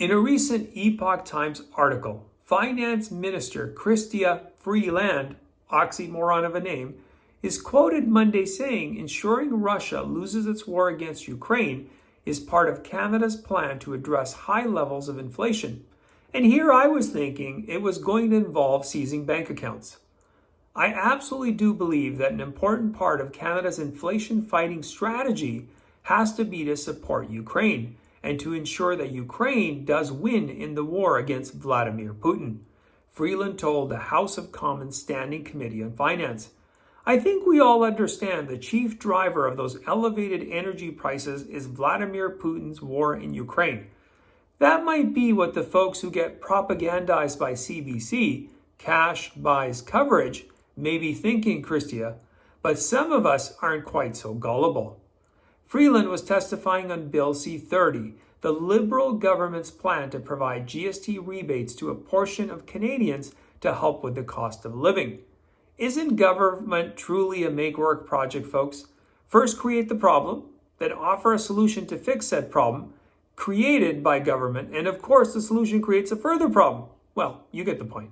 In a recent Epoch Times article, Finance Minister Chrystia Freeland, oxymoron of a name, is quoted Monday saying ensuring Russia loses its war against Ukraine is part of Canada's plan to address high levels of inflation. And here I was thinking it was going to involve seizing bank accounts. I absolutely do believe that an important part of Canada's inflation fighting strategy has to be to support Ukraine and to ensure that Ukraine does win in the war against Vladimir Putin, Freeland told the House of Commons Standing Committee on Finance. I think we all understand the chief driver of those elevated energy prices is Vladimir Putin's war in Ukraine. That might be what the folks who get propagandized by CBC, cash buys coverage, may be thinking, Chrystia, but some of us aren't quite so gullible. Freeland was testifying on Bill C-30, the Liberal government's plan to provide GST rebates to a portion of Canadians to help with the cost of living. Isn't government truly a make-work project, folks? First create the problem, then offer a solution to fix said problem created by government, and of course the solution creates a further problem. Well, you get the point.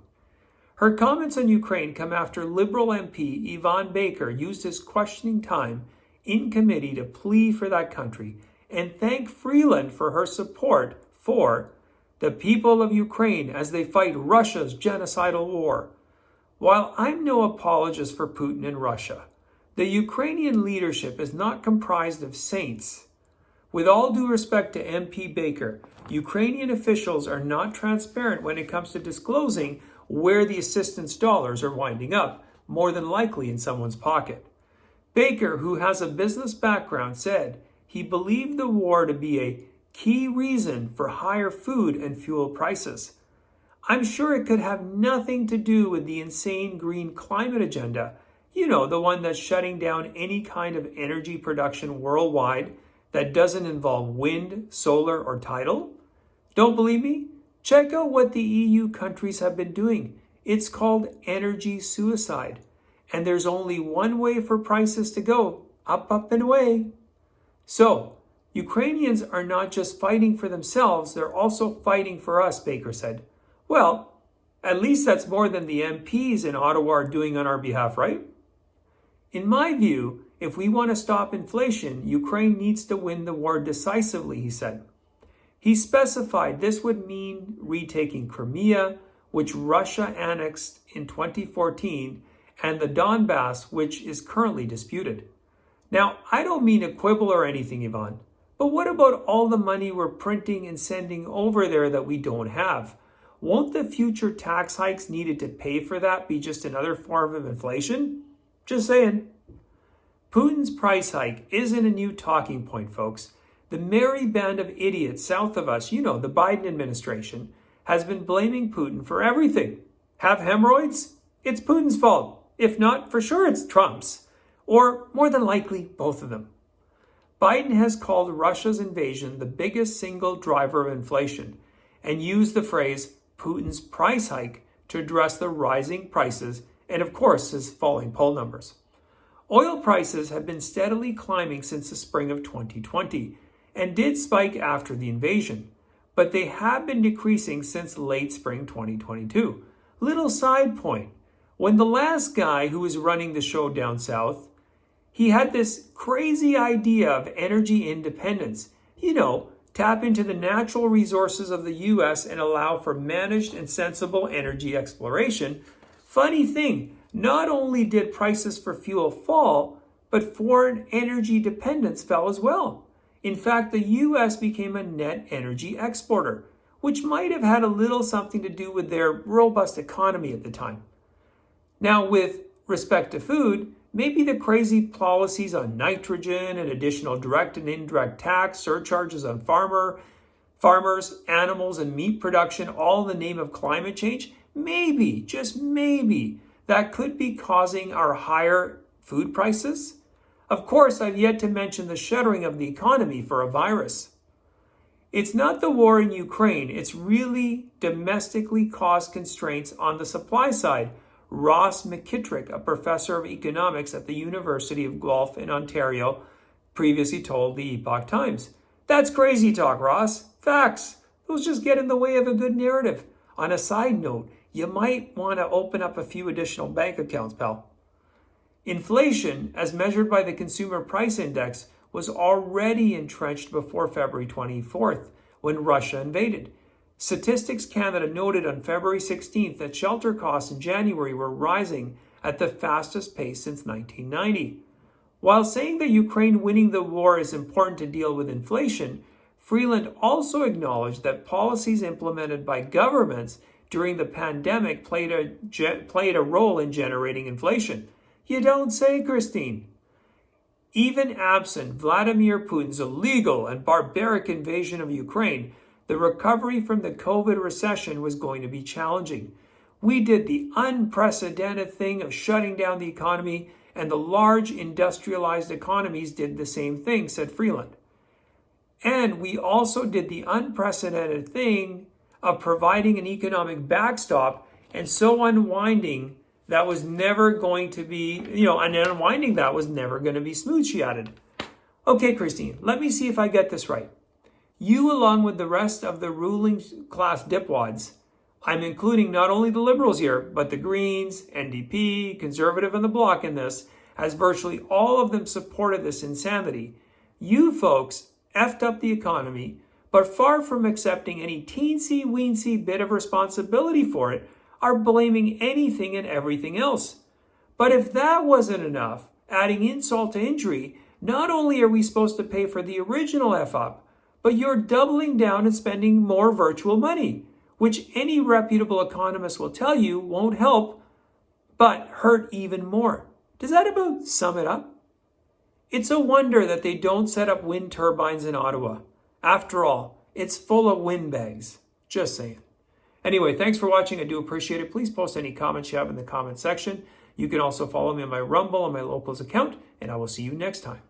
Her comments on Ukraine come after Liberal MP Yvonne Baker used his questioning time in committee to plead for that country and thank Freeland for her support for the people of Ukraine as they fight Russia's genocidal war. While I'm no apologist for Putin and Russia, the Ukrainian leadership is not comprised of saints. With all due respect to MP Baker, Ukrainian officials are not transparent when it comes to disclosing where the assistance dollars are winding up, more than likely in someone's pocket. Baker, who has a business background, said he believed the war to be a key reason for higher food and fuel prices. I'm sure it could have nothing to do with the insane green climate agenda, the one that's shutting down any kind of energy production worldwide that doesn't involve wind, solar, or tidal. Don't believe me? Check out what the EU countries have been doing. It's called energy suicide. And there's only one way for prices to go, up, up, and away. So, Ukrainians are not just fighting for themselves, they're also fighting for us, Baker said. Well, at least that's more than the MPs in Ottawa are doing on our behalf, right? In my view, if we want to stop inflation, Ukraine needs to win the war decisively, he said. He specified this would mean retaking Crimea, which Russia annexed in 2014, and the Donbass, which is currently disputed. Now, I don't mean to quibble or anything, Yvonne, but what about all the money we're printing and sending over there that we don't have? Won't the future tax hikes needed to pay for that be just another form of inflation? Just saying. Putin's price hike isn't a new talking point, folks. The merry band of idiots south of us, the Biden administration, has been blaming Putin for everything. Have hemorrhoids? It's Putin's fault. If not, for sure it's Trump's. Or more than likely, both of them. Biden has called Russia's invasion the biggest single driver of inflation and used the phrase Putin's price hike to address the rising prices and, of course, his falling poll numbers. Oil prices have been steadily climbing since the spring of 2020 and did spike after the invasion, but they have been decreasing since late spring 2022. Little side point. When the last guy who was running the show down south, he had this crazy idea of energy independence. Tap into the natural resources of the U.S. and allow for managed and sensible energy exploration. Funny thing, not only did prices for fuel fall, but foreign energy dependence fell as well. In fact, the U.S. became a net energy exporter, which might have had a little something to do with their robust economy at the time. Now, with respect to food, maybe the crazy policies on nitrogen and additional direct and indirect tax surcharges on farmers, animals, and meat production, all in the name of climate change, maybe, just maybe, that could be causing our higher food prices. Of course, I've yet to mention the shuttering of the economy for a virus. It's not the war in Ukraine, it's really domestically caused constraints on the supply side. Ross McKittrick, a professor of economics at the University of Guelph in Ontario, previously told the Epoch Times. That's crazy talk, Ross. Facts. Those just get in the way of a good narrative. On a side note, you might want to open up a few additional bank accounts, pal. Inflation, as measured by the Consumer Price Index, was already entrenched before February 24th, when Russia invaded. Statistics Canada noted on February 16th that shelter costs in January were rising at the fastest pace since 1990. While saying that Ukraine winning the war is important to deal with inflation, Freeland also acknowledged that policies implemented by governments during the pandemic played a role in generating inflation. You don't say, Christine. Even absent Vladimir Putin's illegal and barbaric invasion of Ukraine, the recovery from the COVID recession was going to be challenging. We did the unprecedented thing of shutting down the economy, and the large industrialized economies did the same thing, said Freeland. And we also did the unprecedented thing of providing an economic backstop and so unwinding that was never going to be, and unwinding that was never going to be smooth, she added. Okay, Christine, let me see if I get this right. You, along with the rest of the ruling class dipwads, I'm including not only the Liberals here, but the Greens, NDP, Conservative, and the Bloc in this, as virtually all of them supported this insanity. You folks effed up the economy, but far from accepting any teensy-weensy bit of responsibility for it, are blaming anything and everything else. But if that wasn't enough, adding insult to injury, not only are we supposed to pay for the original F-up, but you're doubling down and spending more virtual money, which any reputable economist will tell you won't help, but hurt even more. Does that about sum it up? It's a wonder that they don't set up wind turbines in Ottawa. After all, it's full of windbags. Just saying. Anyway, thanks for watching. I do appreciate it. Please post any comments you have in the comment section. You can also follow me on my Rumble and my Locals account, and I will see you next time.